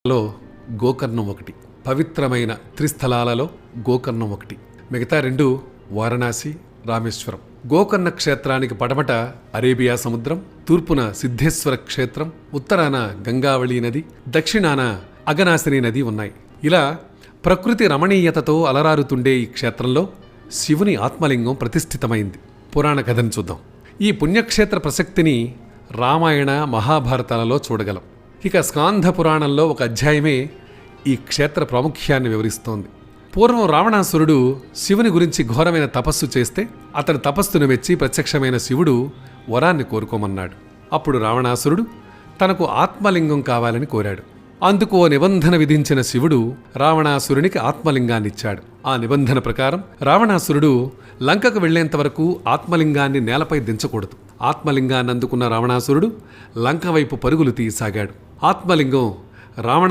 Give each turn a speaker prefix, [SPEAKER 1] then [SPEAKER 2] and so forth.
[SPEAKER 1] లో గోకర్ణం ఒకటి. పవిత్రమైన త్రిస్థలాలలో గోకర్ణం ఒకటి. మిగతా రెండు వారణాసి, రామేశ్వరం. గోకర్ణ క్షేత్రానికి పడమట అరేబియా సముద్రం, తూర్పున సిద్ధేశ్వర క్షేత్రం, ఉత్తరాన గంగావళి నది, దక్షిణాన అగనాశిని నది ఉన్నాయి. ఇలా ప్రకృతి రమణీయతతో అలరారుతుండే ఈ క్షేత్రంలో శివుని ఆత్మలింగం ప్రతిష్ఠితమైంది. పురాణ కథను చూద్దాం. ఈ పుణ్యక్షేత్ర ప్రసక్తిని రామాయణ, మహాభారతాలలో చూడగలం. ఇక స్కాంధ పురాణంలో ఒక అధ్యాయమే ఈ క్షేత్ర ప్రాముఖ్యాన్ని వివరిస్తోంది. పూర్వం రావణాసురుడు శివుని గురించి ఘోరమైన తపస్సు చేస్తే అతని తపస్సును మెచ్చి ప్రత్యక్షమైన శివుడు వరాన్ని కోరుకోమన్నాడు. అప్పుడు రావణాసురుడు తనకు ఆత్మలింగం కావాలని కోరాడు. అందుకు ఓ నిబంధన విధించిన శివుడు రావణాసురునికి ఆత్మలింగాన్నిచ్చాడు. ఆ నిబంధన ప్రకారం రావణాసురుడు లంకకు వెళ్లేంత వరకు ఆత్మలింగాన్ని నేలపై దించకూడదు. ఆత్మలింగాన్ని అందుకున్న రావణాసురుడు లంక వైపు పరుగులు తీయసాగాడు. ఆత్మలింగం రావణా